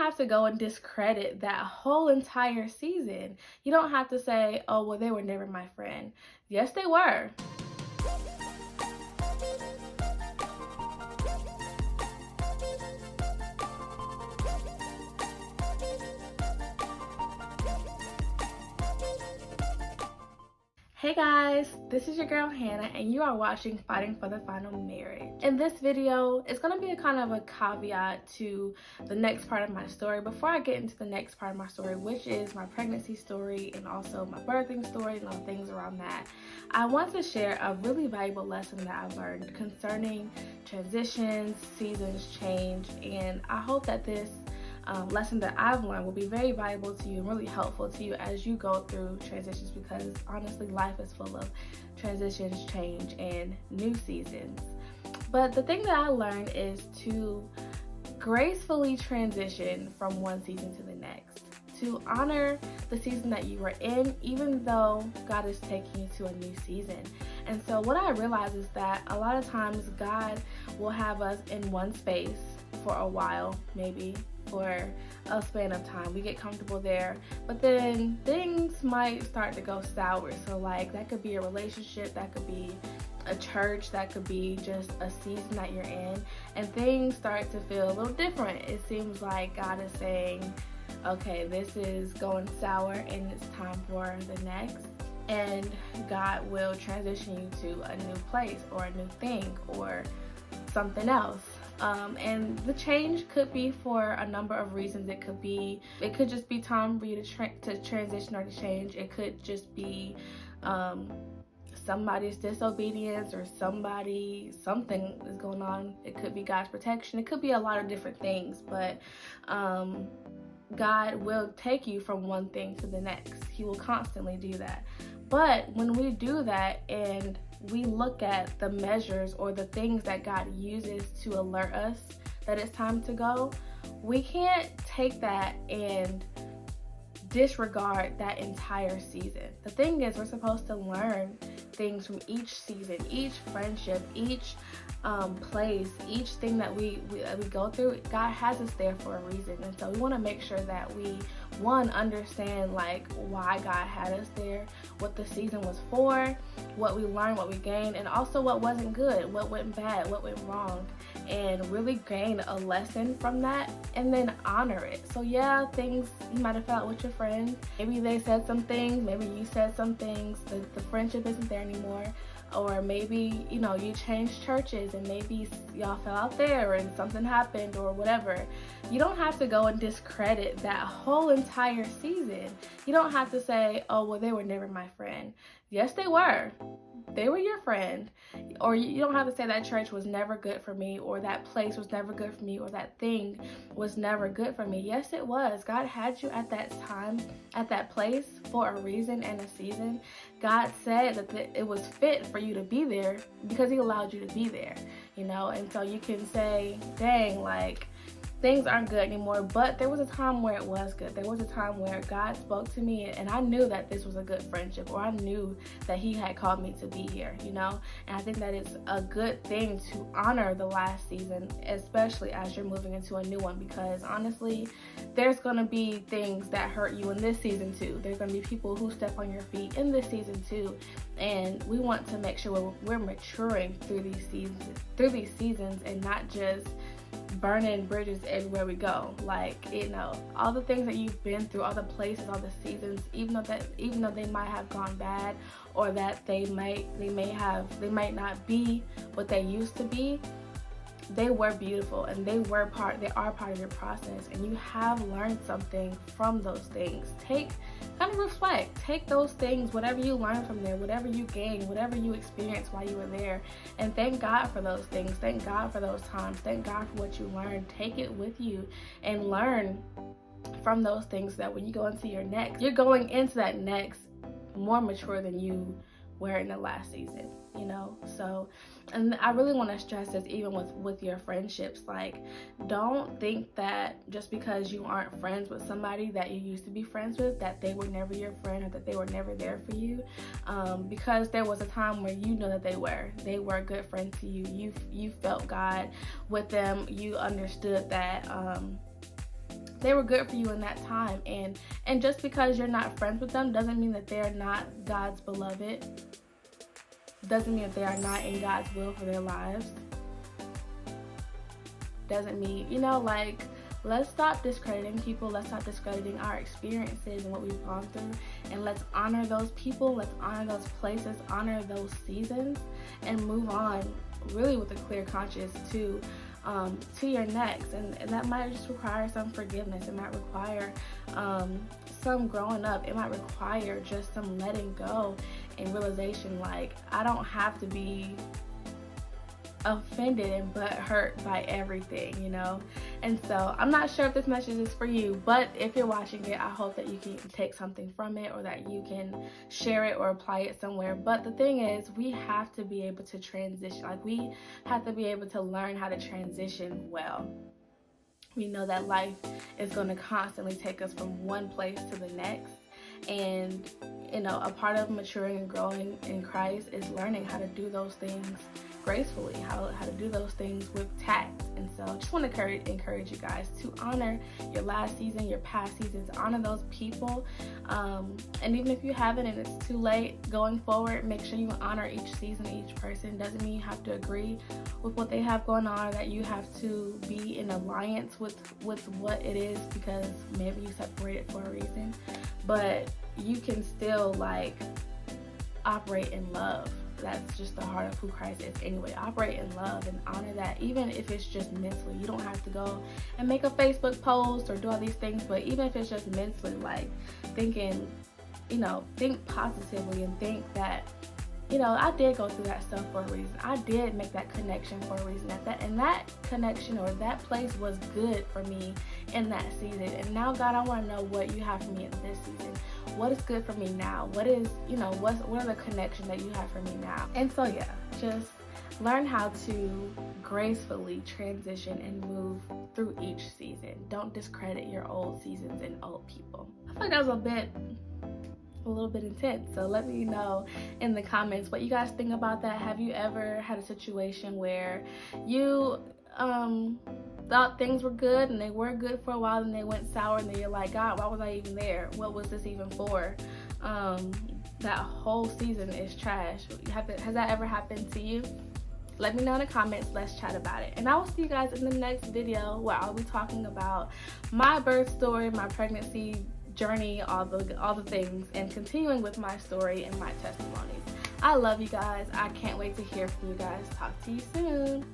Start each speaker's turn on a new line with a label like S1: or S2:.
S1: have to go and discredit that whole entire season. You don't have to say, oh, well, they were never my friend. Yes, they were. Hey guys, this is your girl Hannah and you are watching Fighting for the Final Marriage. In this video, it's going to be a kind of a caveat to the next part of my story. Before I get into the next part of my story, which is my pregnancy story and also my birthing story and all things around that, I want to share a really valuable lesson that I've learned concerning transitions, seasons change, and I hope that this lesson that I've learned will be very valuable to you and really helpful to you as you go through transitions, because honestly life is full of transitions, change, and new seasons. But the thing that I learned is to gracefully transition from one season to the next, to honor the season that you were in even though God is taking you to a new season. And so what I realize is that a lot of times God will have us in one space for a while, maybe for a span of time. We get comfortable there, but then things might start to go sour. So like that could be a relationship, that could be a church, that could be just a season that you're in, and things start to feel a little different. It seems like God is saying, okay, this is going sour and it's time for the next. And God will transition you to a new place or a new thing or something else. And the change could be for a number of reasons. It could just be time for you to transition or to change. It could just be somebody's disobedience or something is going on. It could be God's protection. It could be a lot of different things, but God will take you from one thing to the next. He will constantly do that. But when we do that and we look at the measures or the things that God uses to alert us that it's time to go, we can't take that and disregard that entire season. The thing is, we're supposed to learn things from each season, each friendship, each place, each thing that we go through. God has us there for a reason, and so we want to make sure that we understand like why God had us there, what the season was for, what we learned, what we gained, and also what wasn't good, what went bad, what went wrong, and really gain a lesson from that and then honor it. So yeah, things you might have felt with your friends, maybe they said some things, maybe you said some things, the friendship isn't there anymore, or maybe you changed churches and maybe y'all fell out there and something happened or whatever. You don't have to go and discredit that whole entire season. You don't have to say, oh, well, they were never my friend. Yes, they were. They were your friend. Or you don't have to say that church was never good for me, or that place was never good for me, or that thing was never good for me. Yes, it was. God had you at that time, at that place for a reason and a season. God said that it was fit for you to be there because he allowed you to be there, and so you can say, dang, like things aren't good anymore, but there was a time where it was good. There was a time where God spoke to me and I knew that this was a good friendship, or I knew that he had called me to be here, and I think that it's a good thing to honor the last season, especially as you're moving into a new one, because honestly, there's going to be things that hurt you in this season too. There's going to be people who step on your feet in this season too, and we want to make sure we're maturing through these seasons and not just burning bridges everywhere we go. Like, all the things that you've been through, all the places, all the seasons, even though they might have gone bad, or that they might not be what they used to be, they were beautiful and they are part of your process, and you have learned something from those things. Kind of reflect, take those things, whatever you learn from there, whatever you gain, whatever you experienced while you were there, and thank God for those things. Thank God for those times. Thank God for what you learned. Take it with you and learn from those things, that when you go into your next, you're going into that next more mature than you were in the last season, so. And I really want to stress this even with your friendships. Like, don't think that just because you aren't friends with somebody that you used to be friends with, that they were never your friend or that they were never there for you, because there was a time where that they were a good friend to you. You felt God with them. You understood that they were good for you in that time. And just because you're not friends with them doesn't mean that they're not God's beloved. Doesn't mean that they are not in God's will for their lives. Doesn't mean, you know, like, let's stop discrediting people. Let's stop discrediting our experiences and what we've gone through. And let's honor those people. Let's honor those places, honor those seasons, and move on really with a clear conscience to your next. And that might just require some forgiveness. It might require some growing up. It might require just some letting go and realization, like, I don't have to be offended and butthurt by everything, you know. And so I'm not sure if this message is for you, but if you're watching it, I hope that you can take something from it, or that you can share it or apply it somewhere. But the thing is, we have to be able to transition. Like, we have to be able to learn how to transition well. We know that life is going to constantly take us from one place to the next. And, you know, a part of maturing and growing in Christ is learning how to do those things gracefully, how to do those things with tact. And so I just want to encourage you guys to honor your last season, your past seasons, honor those people. And even if you haven't and it's too late going forward, make sure you honor each season, each person. Doesn't mean you have to agree with what they have going on, or that you have to be in alliance with what it is, because maybe you separated for a reason. But you can still, like, operate in love. That's just the heart of who Christ is anyway. Operate in love and honor that, even if it's just mentally. You don't have to go and make a Facebook post or do all these things, but even if it's just mentally, like, thinking, you know, think positively and think that, you know, I did go through that stuff for a reason. I did make that connection for a reason. And that connection or that place was good for me in that season. And now, God, I want to know what you have for me in this season. What is good for me now? What is, you know, what are the connections that you have for me now? And so, yeah, just learn how to gracefully transition and move through each season. Don't discredit your old seasons and old people. I feel like that was a little bit intense. So let me know in the comments what you guys think about that. Have you ever had a situation where you thought things were good and they were good for a while and they went sour, and then you're like, God, why was I even there? What was this even for? That whole season is trash. Has that ever happened to you? Let me know in the comments. Let's chat about it. And I will see you guys in the next video, where I'll be talking about my birth story, my pregnancy journey, all the things, and continuing with my story and my testimonies. I love you guys. I can't wait to hear from you guys. Talk to you soon.